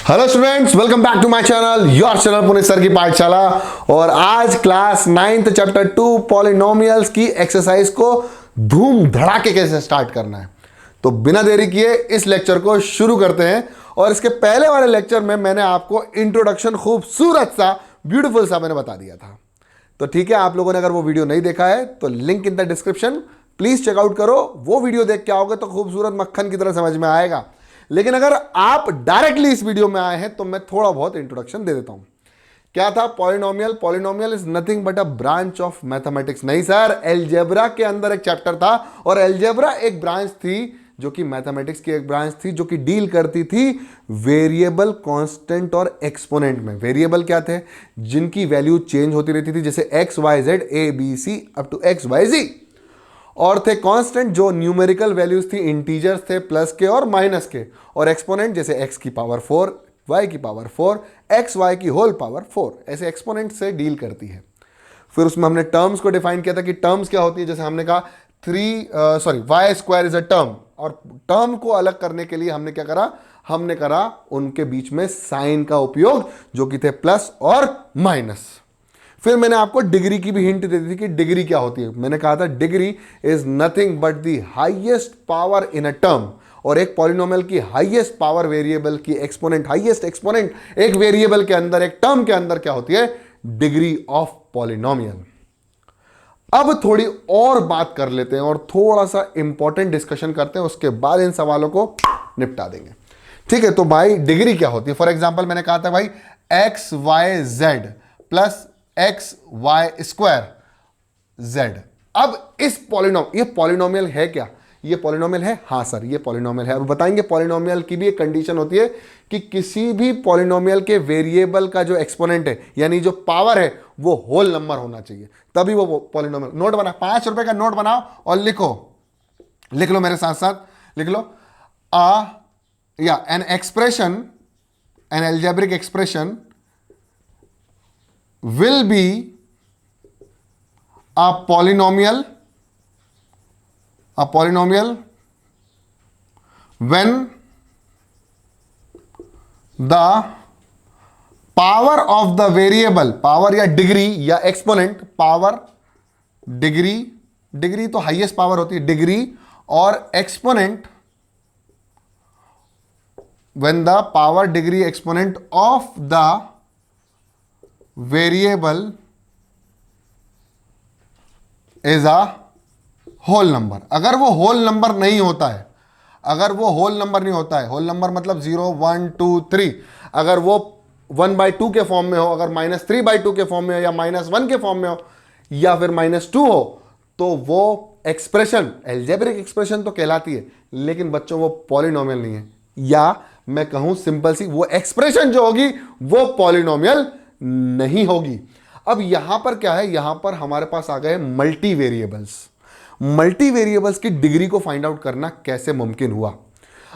Hello students, welcome back to my channel, your channel Puneet sir की पाठशाला। और आज क्लास 9th चैप्टर 2 पॉलिनोमियल्स की एक्सरसाइज को धूम धड़ाके कैसे स्टार्ट करना है। तो बिना देरी किए इस लेक्चर को शुरू करते हैं। और इसके पहले वाले लेक्चर में मैंने आपको इंट्रोडक्शन खूबसूरत सा ब्यूटीफुल सा मैंने बता दिया था। तो ठीक है, आप लोगों ने अगर वो वीडियो नहीं देखा है तो link in the description, please check out करो। वो वीडियो देख के आओगे तो खूबसूरत मक्खन की तरह समझ में आएगा। लेकिन अगर आप डायरेक्टली इस वीडियो में आए हैं तो मैं थोड़ा बहुत इंट्रोडक्शन दे देता हूं। क्या था polynomial? Polynomial is nothing but a branch of mathematics. नहीं सर, एलजेब्रा के अंदर एक चैप्टर था और एलजेब्रा एक ब्रांच थी जो कि मैथमेटिक्स की एक ब्रांच थी जो कि डील करती थी वेरिएबल, कांस्टेंट और एक्सपोनेंट में। वेरिएबल क्या थे? जिनकी वैल्यू चेंज होती रहती थी, जैसे X Y Z A B C up to X Y Z. और थे कांस्टेंट जो न्यूमेरिकल वैल्यूज थी, इंटीजर्स थे प्लस के और माइनस के। और एक्सपोनेंट जैसे एक्स की पावर 4, वाई की पावर 4, एक्स वाई की होल पावर 4, ऐसे एक्सपोनेंट से डील करती है। फिर उसमें हमने टर्म्स को डिफाइन किया था कि टर्म्स क्या होती है। जैसे हमने कहा Y square is a term, और टर्म को अलग करने के लिए हमने क्या करा? हमने करा उनके बीच में साइन का उपयोग, जो कि थे प्लस और माइनस। फिर मैंने आपको डिग्री की भी हिंट दे दी थी कि डिग्री क्या होती है। मैंने कहा था degree is nothing but the highest power in a term. और एक पॉलिनोमियल की हाईएस्ट पावर वेरिएबल की एक्सपोनेंट, हाईएस्ट एक्सपोनेंट एक वेरिएबल के अंदर, एक टर्म के अंदर क्या होती है? Degree of polynomial. अब थोड़ी और बात कर लेते हैं और थोड़ा सा इंपॉर्टेंट डिस्कशन करते हैं, उसके बाद इन सवालों को निपटा देंगे। ठीक है, तो भाई डिग्री क्या होती है? फॉर एग्जाम्पल मैंने कहा था भाई X Y Z plus X Y square Z. अब इस ये पॉलिनोमियल है क्या? ये पॉलिनोमियल है? हाँ सर, ये पॉलिनोमियल है। अब बताएंगे पॉलिनोमियल की भी एक कंडीशन होती है कि किसी भी पॉलिनोमियल के वेरिएबल का जो एक्सपोनेंट है, यानी जो पावर है, वो होल नंबर होना चाहिए, तभी वो पॉलिनोमियल। नोट बना, 5 रुपए का नोट बनाओ और लिख लो मेरे साथ साथ, लिख लो an expression, an algebraic expression will be a polynomial when the power of the variable, power या डिग्री या एक्सपोनेंट, पावर डिग्री तो हाईएस्ट पावर होती है, डिग्री और exponent when the power degree exponent of the variable is a whole number. अगर वो whole number नहीं होता है, अगर वो होल नंबर नहीं होता है, होल नंबर मतलब 0 1 2 3, अगर वो 1/2 के फॉर्म में हो, अगर -3/2 के फॉर्म में हो, या -1 के फॉर्म में हो, या फिर -2 हो, तो वो एक्सप्रेशन एल्जेब्रिक एक्सप्रेशन तो कहलाती है, लेकिन बच्चों वो पॉलिनोमियल नहीं है। या मैं कहूं सिंपल सी, वो एक्सप्रेशन जो होगी वो पॉलिनोमियल नहीं होगी। अब यहां पर क्या है? यहां पर हमारे पास आ गए मल्टी वेरिएबल्स। मल्टी वेरिएबल्स की डिग्री को फाइंड आउट करना कैसे मुमकिन हुआ?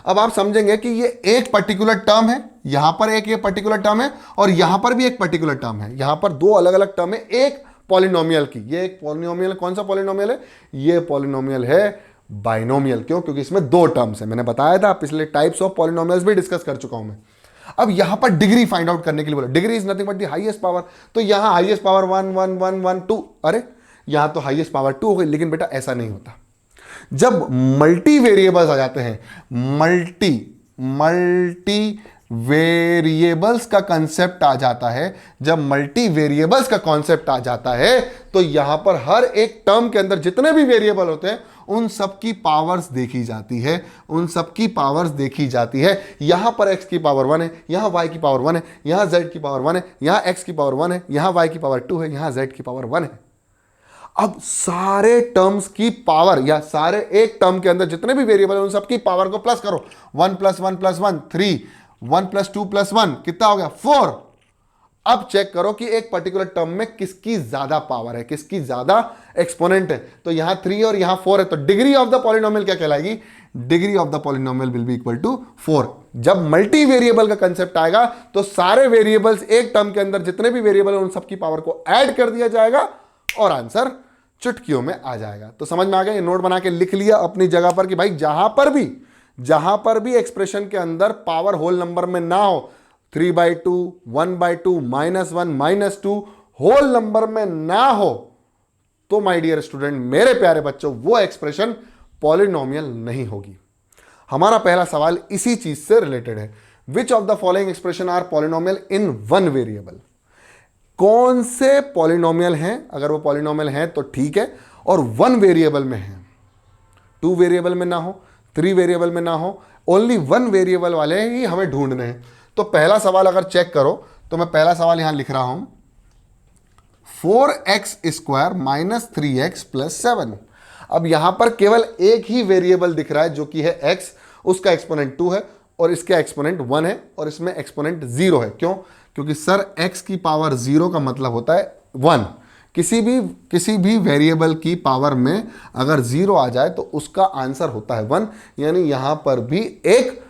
अब आप समझेंगे कि ये एक पर्टिकुलर टर्म है, यहां पर एक ये पर्टिकुलर टर्म है, और यहां पर भी एक पर्टिकुलर टर्म है। यहां पर दो अलग अलग टर्म है एक पॉलिनोमियल की। ये एक पॉलिनोमियल, कौन सा पॉलिनोमियल है? ये पॉलिनोमियल है बाइनोमियल। क्यों? क्योंकि इसमें दो टर्म्स है। मैंने बताया था, पिछले टाइप्स ऑफ पॉलिनोमियल्स भी डिस्कस कर चुका हूं मैं। अब यहां पर डिग्री फाइंड आउट करने के लिए बोला, degree is nothing but the highest power. तो यहां हाईएस्ट पावर 1 1 1 1 2, अरे यहां तो हाईएस्ट पावर 2 हो गई। लेकिन बेटा ऐसा नहीं होता। जब मल्टी वेरिएबल्स आ जाते हैं, मल्टी वेरिएबल्स का कंसेप्ट आ जाता है, जब मल्टी वेरिएबल्स का कॉन्सेप्ट आ जाता है, तो यहां पर हर एक टर्म के अंदर जितने भी वेरिएबल होते हैं उन सबकी पावर्स देखी जाती है, उन सबकी पावर्स देखी जाती है। यहां पर x की पावर 1 है, यहां y की पावर 1 है, यहां z की पावर 1 है, यहां x की पावर 1 है, यहां y की पावर 2 है, यहां z की पावर 1 है। अब सारे टर्म्स की पावर, या सारे एक टर्म के अंदर जितने भी वेरिएबल हैं उन सबकी पावर को प्लस करो। 1 + 1 + 1 3, 1 + 2 + 1 कितना हो गया? 4। अब चेक करो कि एक पर्टिकुलर टर्म में किसकी ज्यादा पावर है, किसकी ज्यादा एक्सपोनेंट है। तो यहां 3 और यहां 4 है, तो डिग्री ऑफ द पॉलिनोमियल क्या कहलाएगी? Degree of the polynomial will be equal to 4। जब मल्टी वेरिएबल का कंसेप्ट आएगा तो सारे वेरिएबल्स, एक टर्म के अंदर जितने भी वेरिएबल हैं उन सबकी पावर को ऐड कर दिया जाएगा और आंसर चुटकियों में आ जाएगा। तो समझ में आ गया? ये नोट बना के लिख लिया अपनी जगह पर कि भाई जहां पर भी एक्सप्रेशन के अंदर पावर होल नंबर में ना हो, 3/2, 1/2, -1, -2 होल नंबर में ना हो तो माय डियर स्टूडेंट, मेरे प्यारे बच्चों, वो एक्सप्रेशन पॉलिनोमियल नहीं होगी। हमारा पहला सवाल इसी चीज से रिलेटेड है। Which of the following expression are polynomial in one variable? कौन से पॉलिनोमियल हैं? अगर वो पॉलिनोमियल हैं तो ठीक है, और वन वेरिएबल में है, टू वेरिएबल में ना हो, थ्री वेरिएबल में ना हो, ओनली वन वेरिएबल वाले ही हमें ढूंढने हैं। तो पहला सवाल अगर चेक करो तो मैं पहला सवाल यहां लिख रहा हूं, 4x² माइनस 3x प्लस 7। अब यहां पर केवल एक ही वेरिएबल दिख रहा है जो कि है x, उसका एक्सपोनेंट 2 है और इसका एक्सपोनेंट 1 है और इसमें एक्सपोनेंट 0 है। क्यों? क्योंकि सर x की पावर 0 का मतलब होता है 1। किसी भी वेरिएबल की पावर में अगर 0 आ जाए तो उसका आंसर होता है 1, यानी यहां पर भी एक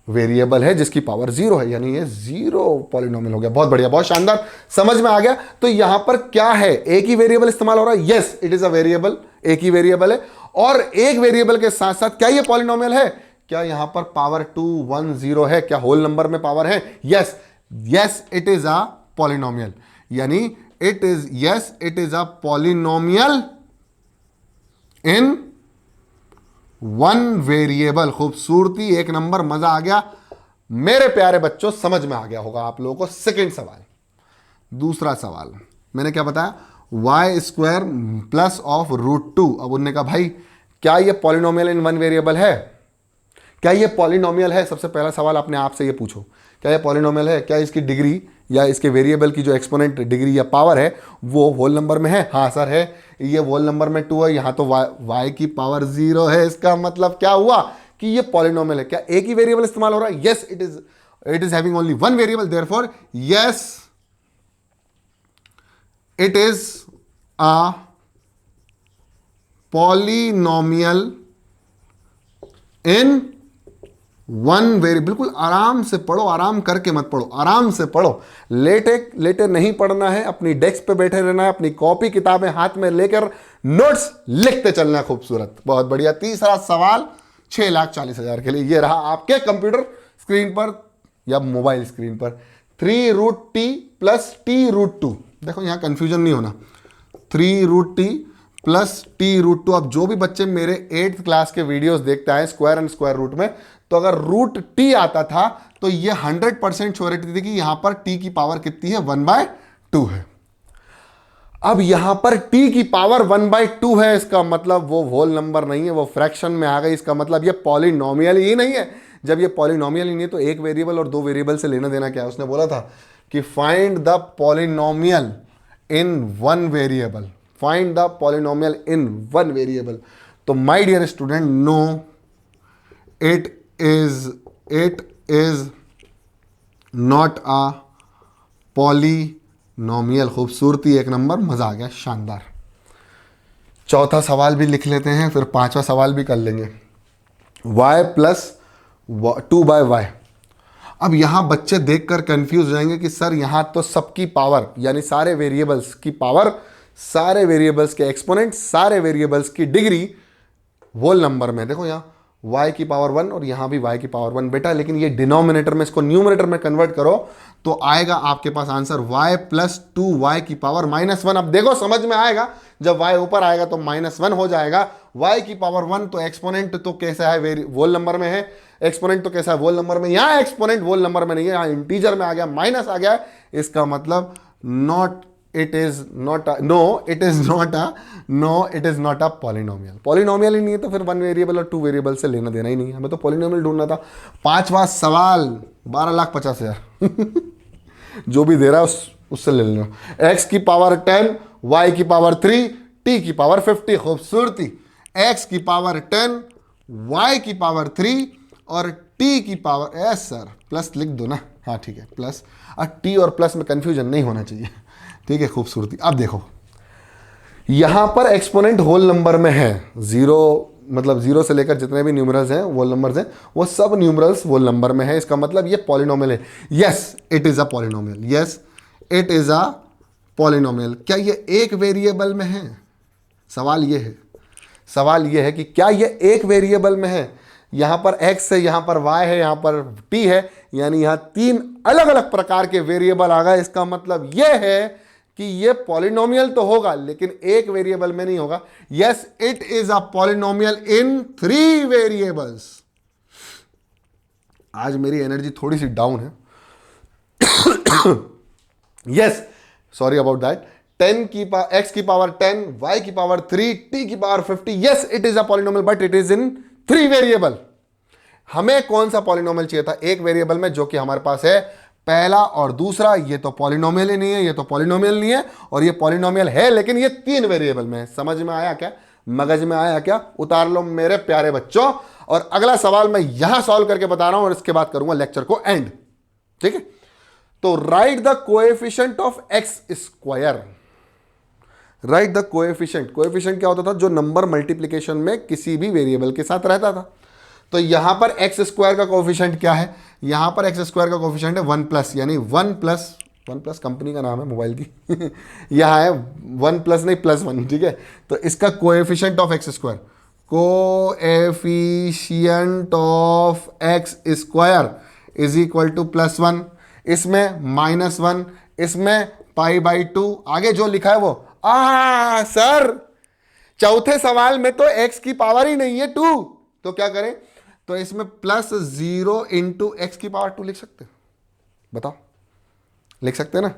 वेरिएबल है जिसकी पावर 0 है, यानी ये 0 पॉलिनोमियल हो गया। बहुत बढ़िया, बहुत शानदार, समझ में आ गया। तो यहां पर क्या है, एक ही वेरिएबल इस्तेमाल हो रहा है। Yes, it is a variable, एक ही वेरिएबल है, और एक वेरिएबल के साथ साथ क्या ये पॉलिनोमियल है? क्या यहां पर पावर 2, 1, 0 है? क्या होल नंबर में पावर है? Yes, yes it is a polynomial, यानी it is a polynomial in one variable. खूबसूरती, एक नंबर, मजा आ गया मेरे प्यारे बच्चों, समझ में आ गया होगा आप लोगों को। सेकंड सवाल, दूसरा सवाल मैंने क्या बताया, y² प्लस ऑफ √2। अब उन्होंने कहा भाई क्या ये पॉलिनोमियल इन वन वेरिएबल है? क्या ये पॉलिनोमियल है? सबसे पहला सवाल अपने आप से ये पूछो, क्या ये पॉलिनोमियल है? क्या इसकी डिग्री या इसके वेरिएबल की जो एक्सपोनेंट डिग्री या पावर है वो होल नंबर में है? हाँ सर है, ये होल नंबर में 2 है, यहाँ तो y की पावर 0 है। इसका मतलब क्या हुआ कि ये पॉलिनोमियल है। क्या एक ही वेरिएबल इस्तेमाल हो रहा है? Yes, it is having only one variable, therefore yes it is a polynomial in one very. बिल्कुल आराम से पढ़ो, आराम करके मत पढ़ो, आराम से पढ़ो। लेटे नहीं पढ़ना है, अपनी डेस्क पे बैठे रहना है, अपनी कॉपी किताबें हाथ में लेकर नोट्स लिखते चलना है। खूबसूरत, बहुत बढ़िया। तीसरा सवाल 6,40,000 के लिए, ये रहा आपके कंप्यूटर स्क्रीन पर या मोबाइल स्क्रीन पर। 3√t plus t√2। देखो यहां कंफ्यूजन नहीं होना, 3√t प्लस t√2। अब जो भी बच्चे मेरे 8th क्लास के वीडियोस देखते हैं स्क्वायर एंड स्क्वायर रूट में, तो अगर √t आता था तो ये 100% श्योरिटी थी कि यहां पर t की पावर कितनी है, 1/2 है। अब यहां पर t की पावर 1/2 है, इसका मतलब वो होल नंबर नहीं है, वो फ्रैक्शन में आ गई। इसका मतलब ये पॉलिनोमियल ही नहीं है। जब ये पॉलिनोमियल ही नहीं है तो एक वेरिएबल और दो वेरिएबल से लेना देना क्या है? उसने बोला था कि find the polynomial in one variable, find the polynomial in one variable. तो my dear student, no, it is not a polynomial. खूबसूरती, एक नंबर, मजा आ गया, शानदार। चौथा सवाल भी लिख लेते हैं, फिर पांचवा सवाल भी कर लेंगे। y plus 2/y। अब यहां बच्चे देखकर कंफ्यूज हो जाएंगे कि सर यहां तो सबकी पावर, यानी सारे वेरिएबल्स की पावर, सारे वेरिएबल्स के एक्सपोनेंट, सारे वेरिएबल्स की डिग्री होल नंबर में। देखो यहां y की पावर 1 और यहां भी y की पावर 1 बेटा, लेकिन ये डिनोमिनेटर में, इसको न्यूमरेटर में कन्वर्ट करो तो आएगा आपके पास आंसर y प्लस 2y की पावर -1। अब देखो समझ में आएगा, जब y ऊपर आएगा तो -1 हो जाएगा। y की पावर 1 तो एक्सपोनेंट तो कैसा है, वोल नंबर में है, एक्सपोनेंट तो कैसा है, वोल नंबर में। यहां एक्सपोनेंट वोल नंबर में नहीं है, यहां इंटीजर में आ गया, माइनस आ गया। इसका मतलब it is not a polynomial. Polynomial ही नहीं है तो फिर वन वेरिएबल और टू वेरिएबल से लेना देना ही नहीं है, हमें तो पॉलिनोमियल ढूंढना था। पांचवा सवाल 12,50,000 जो भी दे रहा है उससे ले लेना। x की पावर 10, y की पावर 3, t की पावर 50। खूबसूरती, x की पावर 10, y की पावर 3 और t की पावर, एस सर प्लस लिख दो ना, हाँ ठीक है प्लस। t और प्लस में कंफ्यूजन नहीं होना चाहिए, ठीक है। खूबसूरती, अब देखो यहां पर एक्सपोनेंट होल नंबर में है, 0 मतलब 0 से लेकर जितने भी न्यूमरल्स हैं, होल नंबर्स हैं, वो सब न्यूमरल्स होल नंबर में है। इसका मतलब ये पॉलिनोमियल है। Yes it is a polynomial, yes it is a polynomial. क्या ये एक वेरिएबल में है? सवाल ये है कि क्या ये एक वेरिएबल में है? यहां पर x है, यहां पर y है, यहां पर t है, यानी यहां 3 अलग अलग प्रकार के वेरिएबल आ गए। इसका मतलब यह है कि ये पॉलिनोमियल तो होगा लेकिन एक वेरिएबल में नहीं होगा। Yes, it is a polynomial in 3 variables. आज मेरी एनर्जी थोड़ी सी डाउन है। Yes, sorry about that. 10 की पावर x की पावर 10, y की पावर 3, t की power 50। Yes, it is a polynomial but it is in 3 variable. हमें कौन सा पॉलिनोमियल चाहिए था? एक वेरिएबल में, जो कि हमारे पास है पहला और दूसरा। ये तो पॉलिनोमियल ही नहीं है, ये तो पॉलिनोमियल नहीं है, और ये पॉलिनोमियल है लेकिन ये 3 वेरिएबल में है। समझ में आया क्या? मगज में आया क्या? उतार लो मेरे प्यारे बच्चों। और अगला सवाल मैं यहां सॉल्व करके बता रहा हूं और इसके बाद करूंगा लेक्चर को एंड। ठीक है, तो right the coefficient of X square. Right the coefficient. Coefficient क्या होता था? जो नंबर मल्टीप्लीकेशन में किसी भी वेरिएबल के साथ रहता था। तो यहां पर एक्स स्क्वायर का कोएफिशिएंट क्या है? यहां पर एक्स स्क्वायर का कोएफिशिएंट है 1 प्लस, यानी 1 प्लस कंपनी का नाम है मोबाइल की। यहां है 1 प्लस नहीं +1। ठीक है, तो इसका coefficient of X square, coefficient of X square is equal to +1, इसमें -1, इसमें π/2। आगे जो लिखा है वो सर चौथे सवाल में तो x की पावर ही नहीं है 2, तो क्या करें? तो इसमें +0 इंटू एक्स की पावर 2 लिख सकते हैं? बताओ, लिख सकते हैं ना?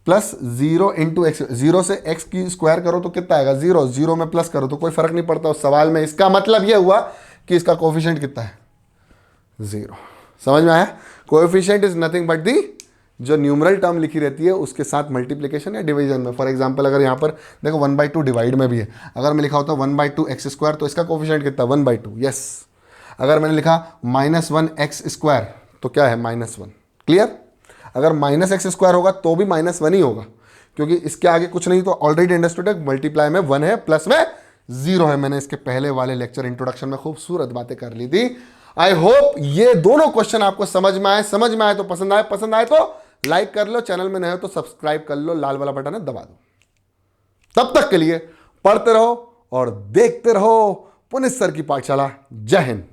+0 इंटू एक्स, 0 से x की स्क्वायर करो तो कितना आएगा? 0, 0 में प्लस करो तो कोई फर्क नहीं पड़ता उस सवाल में। इसका मतलब यह हुआ कि इसका कोएफिशिएंट कितना है? 0। समझ में आया? Coefficient is nothing but the, जो न्यूमरल टर्म लिखी रहती है उसके साथ मल्टीप्लिकेशन या डिवीजन में। फॉर एग्जांपल अगर यहाँ पर देखो 1/2 डिवाइड में भी है, अगर मैं लिखा होता 1/2 एक्स स्क्वायर तो इसका कोएफिशिएंट कितना? 1/2। यस, अगर मैंने लिखा -1 एक्स स्क्वायर तो क्या है? -1। क्लियर? अगर -x स्क्वायर होगा तो भी -1 ही होगा, क्योंकि इसके आगे कुछ नहीं। तो ऑलरेडी अंडरस्टूड है, मल्टीप्लाई में 1 है, प्लस में 0 है। मैंने इसके पहले वाले लेक्चर इंट्रोडक्शन में खूबसूरत बातें कर ली थी। आई होप ये दोनों क्वेश्चन आपको समझ में आए। समझ में आए तो पसंद आए तो लाइक कर लो, चैनल में नए हो तो सब्सक्राइब कर लो, लाल वाला बटन है दबा दो। तब तक के लिए पढ़ते रहो और देखते रहो पुनित सर की पाठशाला। जय हिंद।